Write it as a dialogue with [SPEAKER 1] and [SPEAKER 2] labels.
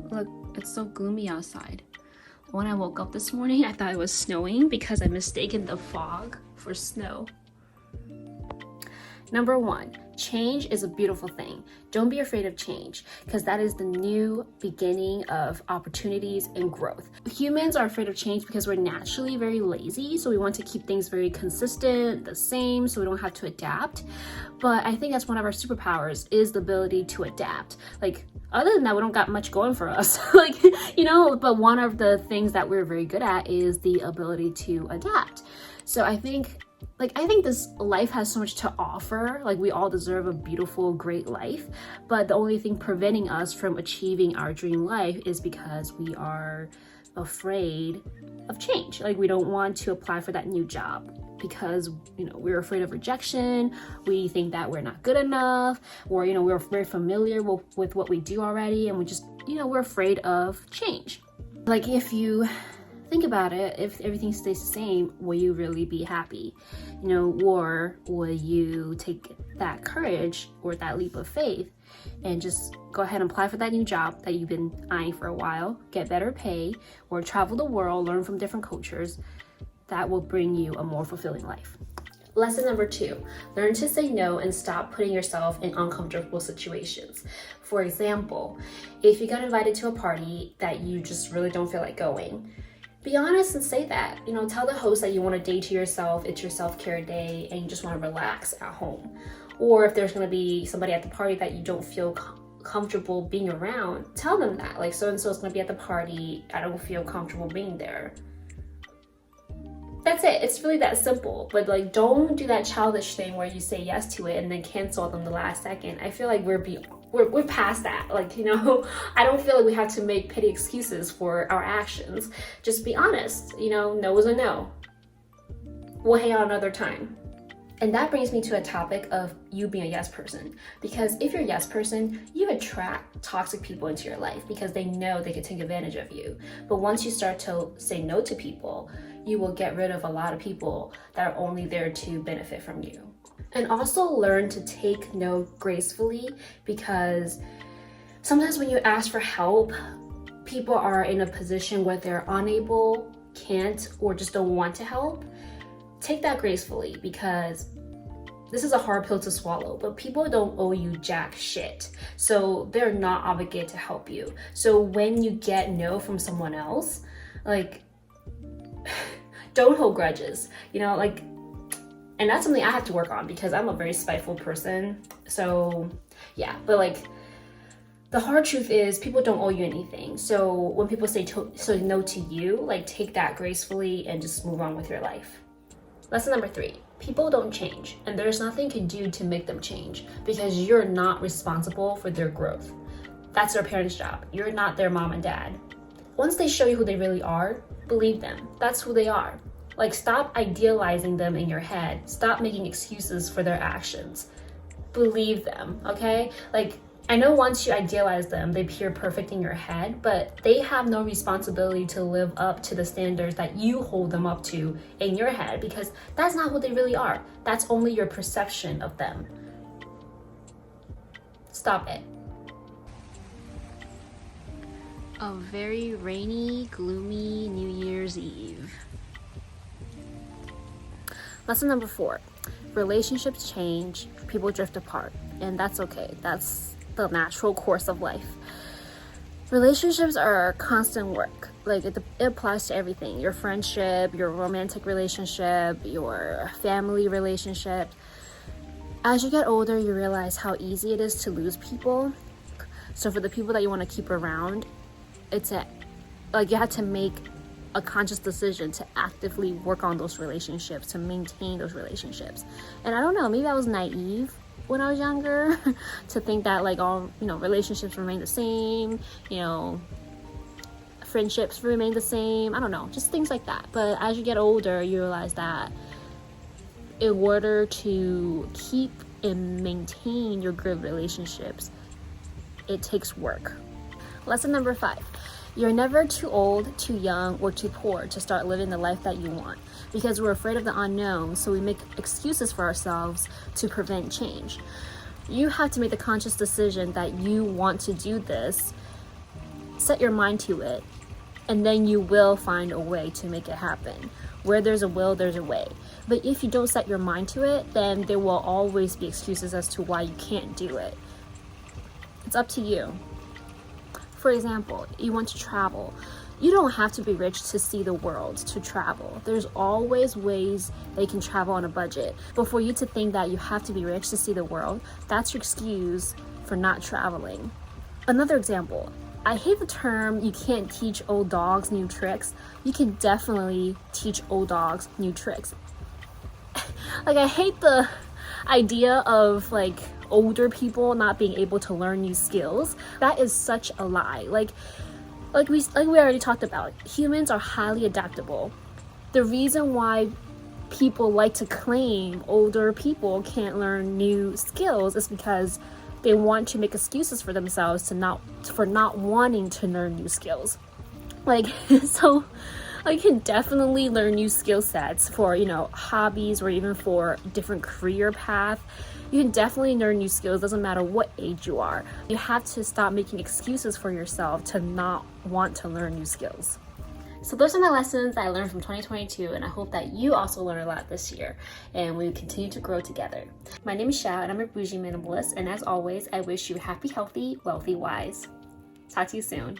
[SPEAKER 1] Look, it's so gloomy outside. When I woke up this morning, I thought it was snowing because I mistaken the fog for snow. Number one, change is a beautiful thing. Don't be afraid of change, because that is the new beginning of opportunities and growth. Humans are afraid of change because we're naturally very lazy, so we want to keep things very consistent, the same, so we don't have to adapt. But I think that's one of our superpowers, is the ability to adapt. Like, other than that, we don't got much going for us. But one of the things that we're very good at is the ability to adapt. So I think this life has so much to offer. Like, we all deserve a beautiful, great life, but the only thing preventing us from achieving our dream life is because we are afraid of change. Like, we don't want to apply for that new job because we're afraid of rejection. We think that we're not good enough, or we're very familiar with what we do already, and we just we're afraid of change. Like, if you think about it, if everything stays the same, will you really be happy? Or will you take that courage or that leap of faith and just go ahead and apply for that new job that you've been eyeing for a while, get better pay, or travel the world, learn from different cultures? That will bring you a more fulfilling life. Lesson number 2, learn to say no and stop putting yourself in uncomfortable situations. For example, if you got invited to a party that you just really don't feel like going, be honest and say that. Tell the host that you want a day to yourself, it's your self-care day, and you just want to relax at home. Or if there's going to be somebody at the party that you don't feel comfortable being around, tell them that. Like, so-and-so is going to be at the party, I don't feel comfortable being there. That's it. It's really that simple. But like, don't do that childish thing where you say yes to it and then cancel them the last second. I feel like we're past that. Like, I don't feel like we have to make petty excuses for our actions. Just be honest. No is a no. We'll hang out another time. And that brings me to a topic of you being a yes person. Because if you're a yes person, you attract toxic people into your life because they know they can take advantage of you. But once you start to say no to people, you will get rid of a lot of people that are only there to benefit from you. And also learn to take no gracefully, because sometimes when you ask for help, people are in a position where they're unable, can't, or just don't want to help. Take that gracefully, because this is a hard pill to swallow, but people don't owe you jack shit. So they're not obligated to help you. So when you get no from someone else, like, don't hold grudges, and that's something I have to work on because I'm a very spiteful person. So yeah, but like, the hard truth is people don't owe you anything. So when people say no to you, like, take that gracefully and just move on with your life. Lesson number 3, people don't change, and there's nothing you can do to make them change because you're not responsible for their growth. That's their parents' job. You're not their mom and dad. Once they show you who they really are, believe them. That's who they are. Like, stop idealizing them in your head. Stop making excuses for their actions. Believe them, okay? Like, I know once you idealize them, they appear perfect in your head, but they have no responsibility to live up to the standards that you hold them up to in your head, because that's not who they really are. That's only your perception of them. Stop it. A very rainy, gloomy New Year's Eve. Lesson number 4, relationships change, people drift apart, and that's okay. That's the natural course of life. Relationships are constant work. Like, it applies to everything. Your friendship, your romantic relationship, your family relationship. As you get older, you realize how easy it is to lose people. So for the people that you want to keep around, you have to make a conscious decision to actively work on those relationships, to maintain those relationships. And I don't know, maybe I was naive when I was younger to think that like all relationships remain the same, friendships remain the same. I don't know, just things like that. But as you get older, you realize that in order to keep and maintain your good relationships, it takes work. Lesson number 5, you're never too old, too young, or too poor to start living the life that you want, because we're afraid of the unknown, so we make excuses for ourselves to prevent change. You have to make the conscious decision that you want to do this, set your mind to it, and then you will find a way to make it happen. Where there's a will, there's a way. But if you don't set your mind to it, then there will always be excuses as to why you can't do it. It's up to you. For example, you want to travel. You don't have to be rich to see the world, to travel. There's always ways that you can travel on a budget. But for you to think that you have to be rich to see the world, that's your excuse for not traveling. Another example, I hate the term you can't teach old dogs new tricks. You can definitely teach old dogs new tricks. Like, I hate the idea of like older people not being able to learn new skills. That is such a lie. Like we already talked about, humans are highly adaptable. The reason why people like to claim older people can't learn new skills is because they want to make excuses for themselves for not wanting to learn new skills. Like, so you can definitely learn new skill sets for, hobbies, or even for different career path. You can definitely learn new skills, doesn't matter what age you are. You have to stop making excuses for yourself to not want to learn new skills. So those are my lessons I learned from 2022, and I hope that you also learn a lot this year and we continue to grow together. My name is Xiao, and I'm a bougie minimalist, and as always, I wish you happy, healthy, wealthy, wise. Talk to you soon.